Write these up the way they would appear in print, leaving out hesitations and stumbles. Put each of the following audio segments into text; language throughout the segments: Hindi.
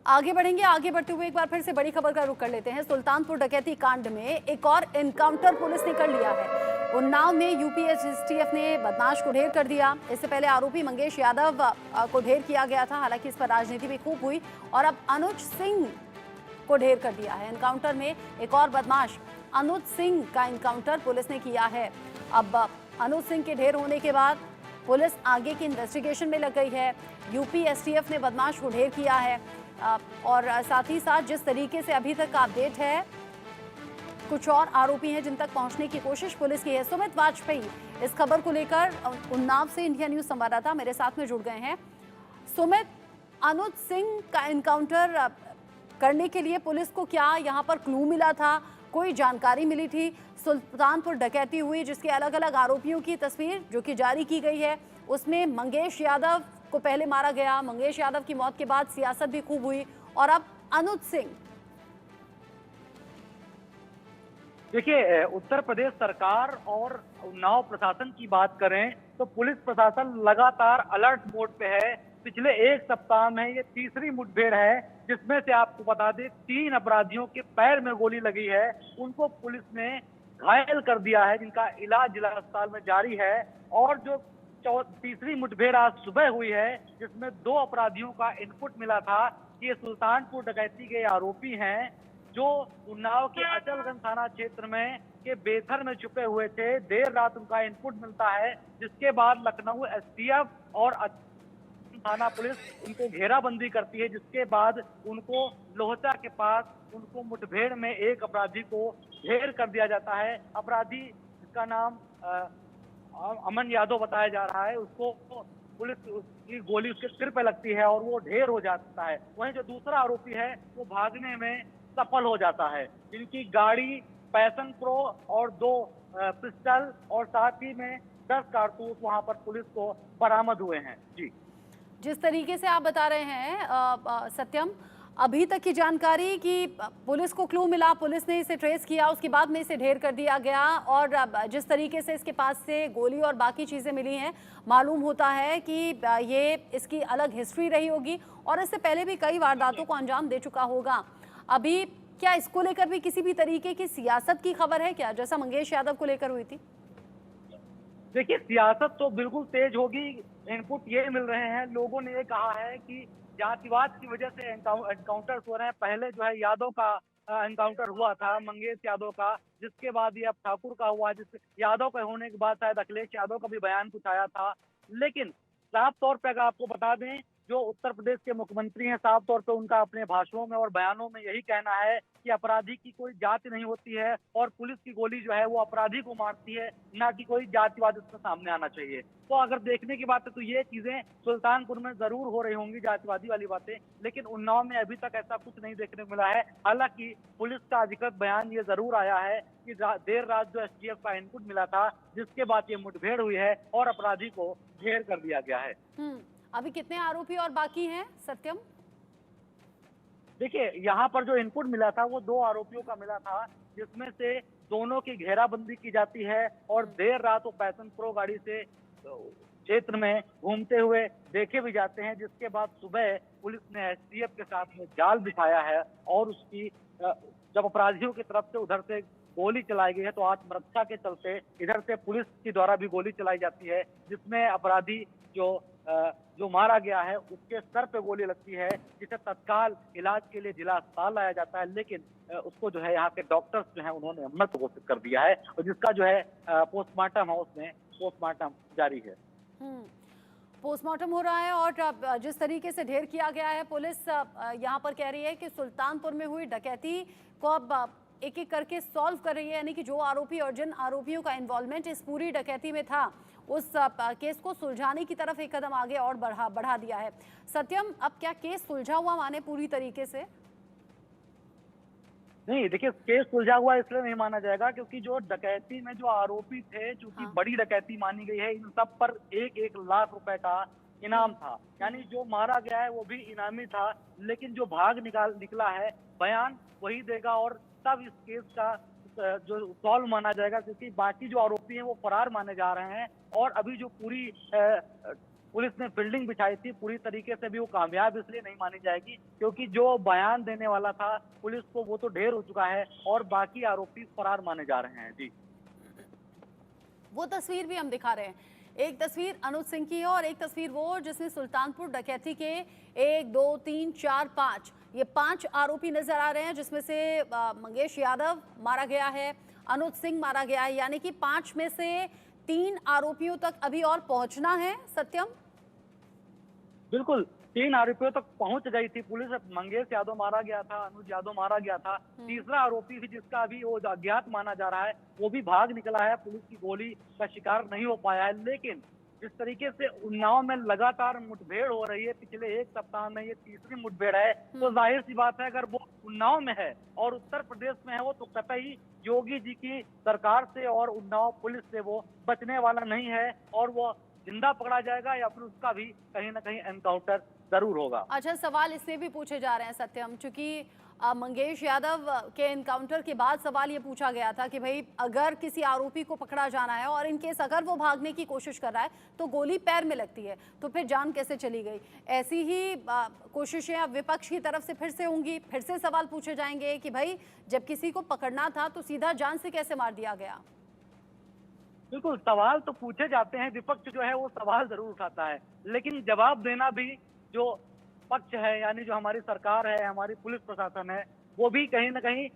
आगे बढ़ेंगे। आगे बढ़ते हुए एक बार फिर से बड़ी खबर का रुख कर लेते हैं। सुल्तानपुर डकैती कांड में एक और एनकाउंटर पुलिस ने कर लिया है। उन्नाव में यूपीएसटीएफ ने बदमाश को ढेर कर दिया। इससे पहले आरोपी मंगेश यादव को ढेर किया गया था, हालांकि इस पर राजनीति भी खूब हुई और अब अनुज सिंह को ढेर कर दिया है। एनकाउंटर में एक और बदमाश अनुज सिंह का एनकाउंटर पुलिस ने किया है। अब अनुज सिंह के ढेर होने के बाद पुलिस आगे की इन्वेस्टिगेशन में लग गई है। यूपीएसटीएफ ने बदमाश को ढेर किया है और साथ ही साथ जिस तरीके से अभी तक अपडेट है, कुछ और आरोपी हैं जिन तक पहुंचने की कोशिश पुलिस की है। सुमित वाजपेयी इस खबर को लेकर उन्नाव से इंडिया न्यूज संवाददाता मेरे साथ में जुड़ गए हैं। सुमित, अनुज सिंह का एनकाउंटर करने के लिए पुलिस को क्या यहाँ पर क्लू मिला था, कोई जानकारी मिली थी? सुल्तानपुर डकैती हुई जिसके अलग अलग आरोपियों की तस्वीर जो कि जारी की गई है, उसमें मंगेश यादव को पहले मारा गया। मंगेश यादव की मौत के बाद सियासत भी खूब हुई और अब अनुज सिंह। देखिए, उत्तर प्रदेश सरकार और उन्नाव प्रशासन की बात करें तो पुलिस प्रशासन लगातार अलर्ट मोड पे है। पिछले एक सप्ताह में ये तीसरी मुठभेड़ है जिसमें से आपको बता दें 3 अपराधियों के पैर में गोली लगी है। उनको पुलिस ने घायल कर दिया है, जिनका इलाज जिला अस्पताल में जारी है। और जो तीसरी मुठभेड़ आज सुबह हुई है जिसमें 2 अपराधियों का इनपुट मिला था कि ये सुल्तानपुर डकैती के आरोपी हैं जो उन्नाव के अचलगंज थाना क्षेत्र में के बेथर में छुपे हुए थे। देर रात उनका इनपुट मिलता है जिसके बाद लखनऊ एसटीएफ और थाना पुलिस उनको घेराबंदी करती है, जिसके बाद उनको लोहचा के पास उनको मुठभेड़ में एक अपराधी को ढेर कर दिया जाता है। अपराधी जिसका नाम अमन यादव बताया जा रहा है, उसको पुलिस की गोली उसके सिर पे लगती है और वो ढेर हो जाता है। वहीं जो दूसरा आरोपी है वो भागने में सफल हो जाता है। जिनकी गाड़ी, पैशन प्रो और 2 पिस्टल और साथ ही में 10 कारतूस वहां पर पुलिस को बरामद हुए हैं। जी, जिस तरीके से आप बता रहे हैं सत्यम, अभी तक की जानकारी कि पुलिस को क्लू मिला, पुलिस ने इसे ट्रेस किया, उसके बाद में इसे ढेर कर दिया गया और जिस तरीके से इसके पास से गोली और बाकी चीज़ें मिली हैं, मालूम होता है कि ये इसकी अलग हिस्ट्री रही होगी और इससे पहले भी कई वारदातों को अंजाम दे चुका होगा। अभी क्या इसको लेकर भी किसी भी तरीके की सियासत की खबर है क्या, जैसा मंगेश यादव को लेकर हुई थी? देखिए, सियासत तो बिल्कुल तेज होगी। इनपुट ये मिल रहे हैं, लोगों ने ये कहा है कि जातिवाद की वजह से एनकाउंटर हो रहे हैं। पहले जो है यादव का एनकाउंटर हुआ था, मंगेश यादव का, जिसके बाद ये अब ठाकुर का हुआ, जिस यादव के होने के बाद शायद अखिलेश यादव का भी बयान कुछ आया था। लेकिन साफ तौर पे अगर आपको बता दें, जो उत्तर प्रदेश के मुख्यमंत्री हैं, साफ तौर पे उनका अपने भाषणों में और बयानों में यही कहना है कि अपराधी की कोई जाति नहीं होती है और पुलिस की गोली जो है वो अपराधी को मारती है, ना कि कोई जातिवाद इसमें सामने आना चाहिए। तो अगर देखने की बात है तो ये चीजें सुल्तानपुर में जरूर हो रही होंगी, जातिवादी वाली बातें, लेकिन उन्नाव में अभी तक ऐसा कुछ नहीं देखने को मिला है। हालांकि पुलिस का अधिकृत बयान ये जरूर आया है कि देर रात जो एसटीएफ का इनपुट मिला था, जिसके बाद ये मुठभेड़ हुई है और अपराधी को ढेर कर दिया गया है। अभी कितने आरोपी और बाकी हैं सत्यम? देखिए, यहाँ पर जो इनपुट मिला था वो 2 आरोपियों का मिला था, जिसमें से दोनों की घेराबंदी की जाती है और देर रात वो पैशन प्रो गाड़ी से क्षेत्र में घूमते हुए देखे भी जाते हैं। जिसके बाद सुबह पुलिस ने एसटीएफ के साथ में जाल बिछाया है और उसकी जब अपराधियों की तरफ से उधर से गोली चलाई गई है तो आत्मरक्षा के चलते इधर से पुलिस के द्वारा भी गोली चलाई जाती है, जिसमें अपराधी जो मारा गया है उसके सर पे गोली लगती है, जिसे तत्काल इलाज के लिए जिला अस्पताल लाया जाता है। लेकिन उसको जो है यहाँ के डॉक्टर्स जो है उन्होंने मृत घोषित कर दिया है और जिसका जो है पोस्टमार्टम है, उसमें पोस्टमार्टम जारी है। पोस्टमार्टम हो रहा है और जिस तरीके से ढेर किया गया है, पुलिस यहाँ पर कह रही है कि सुल्तानपुर में हुई डकैती को अब एक एक करके सॉल्व कर रही है, यानी कि जो आरोपी और जिन आरोपियों का इन्वॉल्वमेंट इस पूरी डकैती में था उस केस को सुलझाने की तरफ एक कदम आगे और बढ़ा दिया है। सत्यम, अब क्या केस सुलझा हुआ माने पूरी तरीके से? नहीं, देखिए, केस सुलझा हुआ इसलिए नहीं माना जाएगा क्योंकि जो डकैती में जो आरोपी थे, चूंकि बड़ी डकैती मानी गई है, इन सब पर 1-1 लाख रुपए का इनाम था। यानी जो मारा गया है वो भी इनामी था, लेकिन जो निकला है बयान वही देगा और तब इस केस का जो सॉल्व माना जाएगा, क्योंकि बाकी जो आरोपी हैं वो फरार माने जा रहे हैं और अभी जो पूरी पुलिस ने फील्डिंग बिछाई थी, पूरी तरीके से भी वो कामयाब इसलिए नहीं मानी जाएगी क्योंकि जो बयान देने वाला था पुलिस को वो तो ढेर हो चुका है और बाकी आरोपी फरार माने जा रहे हैं। जी, वो तस्वीर भी हम दिखा रहे हैं। एक तस्वीर अनुज सिंह की है और एक तस्वीर वो जिसमें सुल्तानपुर डकैती के 1, 2, 3, 4, 5 ये 5 आरोपी नजर आ रहे हैं, जिसमें से मंगेश यादव मारा गया है, अनुज सिंह मारा गया है, यानी कि 5 में से 3 आरोपियों तक अभी और पहुंचना है। सत्यम, बिल्कुल 3 आरोपियों तक पहुंच गई थी पुलिस। मंगेश यादव मारा गया था, अनुज यादव मारा गया था। तीसरा आरोपी भी जिसका अभी वो अज्ञात माना जा रहा है वो भी भाग निकला है, पुलिस की गोली का शिकार नहीं हो पाया है। लेकिन जिस तरीके से उन्नाव में लगातार मुठभेड़ हो रही है, पिछले 1 सप्ताह में ये तीसरी मुठभेड़ है, तो जाहिर सी बात है अगर वो उन्नाव में है और उत्तर प्रदेश में है वो, तो कतई योगी जी की सरकार से और उन्नाव पुलिस से वो बचने वाला नहीं है और वो जिंदा पकड़ा जाएगा या फिर उसका भी कहीं ना कहीं एनकाउंटर जरूर होगा। अच्छा, सवाल इसलिए भी पूछे जा रहे हैं सत्यम, चूंकि मंगेश यादव के एनकाउंटर के बाद सवाल ये पूछा गया था कि भाई अगर किसी आरोपी को पकड़ा जाना है और इन केस अगर वो भागने की कोशिश कर रहा है तो गोली पैर में लगती है, तो फिर जान कैसे चली गई। ऐसी ही कोशिशें अब विपक्ष की तरफ से फिर से होंगी, फिर से सवाल पूछे जाएंगे कि भाई जब किसी को पकड़ना था तो सीधा जान से कैसे मार दिया गया। बिल्कुल सवाल तो पूछे जाते हैं, विपक्ष जो है वो सवाल जरूर उठाता है, लेकिन जवाब देना भी जो पक्ष है यानी जो हमारी सरकार है, हमारी पुलिस प्रशासन है, वो भी कहीं ना कहीं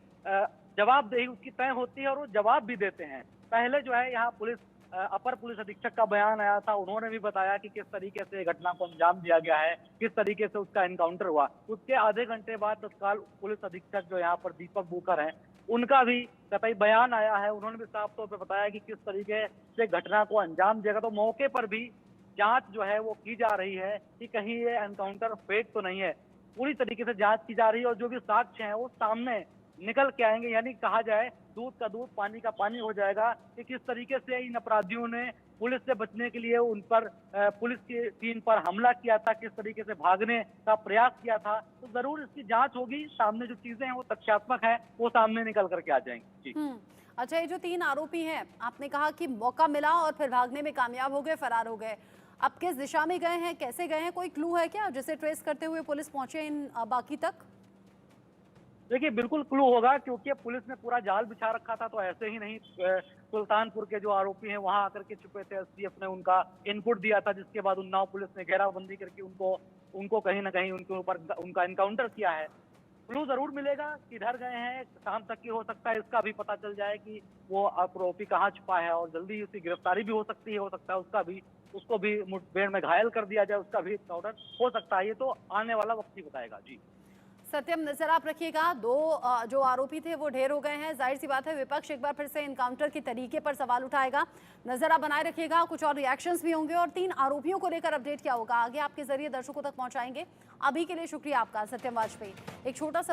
जवाबदेही उसकी तय होती है और वो जवाब भी देते हैं। पहले जो है यहाँ पुलिस अपर पुलिस अधीक्षक का बयान आया था, उन्होंने भी बताया कि किस तरीके से घटना को अंजाम दिया गया है, किस तरीके से उसका एनकाउंटर हुआ। उसके आधे घंटे बाद तत्काल पुलिस अधीक्षक जो यहाँ पर दीपक बुकर हैं, उनका भी कतई बयान आया है, उन्होंने भी साफ तौर पर बताया कि किस तरीके से घटना को अंजाम दिया। तो मौके पर भी जांच जो है वो की जा रही है कि कहीं ये एनकाउंटर फेक तो नहीं है, पूरी तरीके से जांच की जा रही है और जो भी साक्ष्य हैं वो सामने निकल के आएंगे, यानी कहा जाए दूध का दूध पानी का पानी हो जाएगा कि किस तरीके से इन अपराधियों ने पुलिस से बचने के लिए उन पर पुलिस की टीम पर हमला किया था, किस तरीके से भागने का प्रयास किया था। तो जरूर इसकी जांच होगी, सामने जो चीजें हैं वो तथ्यात्मक है वो सामने निकल करके आ जाएंगी। जी, अच्छा, ये जो 3 आरोपी हैं, आपने कहा कि मौका मिला और फिर भागने में कामयाब हो गए, फरार हो गए। अब किस दिशा में गए हैं, कैसे गए हैं, कोई क्लू है क्या जिसे ट्रेस करते हुए पुलिस पहुंचे इन बाकी तक? देखिए बिल्कुल क्लू होगा क्योंकि पुलिस ने पूरा जाल बिछा रखा था, तो ऐसे ही नहीं सुल्तानपुर के जो आरोपी हैं वहां आकर के छुपे थे। एसटीएफ ने उनका इनपुट दिया था, जिसके बाद उन्नाव पुलिस ने घेराबंदी करके उनको कहीं ना कहीं उनके ऊपर उनका एनकाउंटर किया है। क्लू जरूर मिलेगा, किधर गए हैं, शाम तक की हो सकता है इसका भी पता चल जाए कि वो आरोपी कहाँ छुपा है और जल्दी ही उसकी गिरफ्तारी भी हो सकती है, हो सकता है उसको भी मुठभेड़ में घायल कर दिया जाए, उसका भी एनकाउंटर हो सकता है। ये तो आने वाला वक्त ही बताएगा। जी, सत्यम, नजर आप रखिएगा, 2 जो आरोपी थे वो ढेर हो गए हैं। जाहिर सी बात है विपक्ष एक बार फिर से एनकाउंटर के तरीके पर सवाल उठाएगा। नजर आप बनाए रखिएगा, कुछ और रिएक्शंस भी होंगे और 3 आरोपियों को लेकर अपडेट क्या होगा आगे आपके जरिए दर्शकों तक पहुंचाएंगे। अभी के लिए शुक्रिया आपका सत्यम वाजपेयी। एक छोटा सा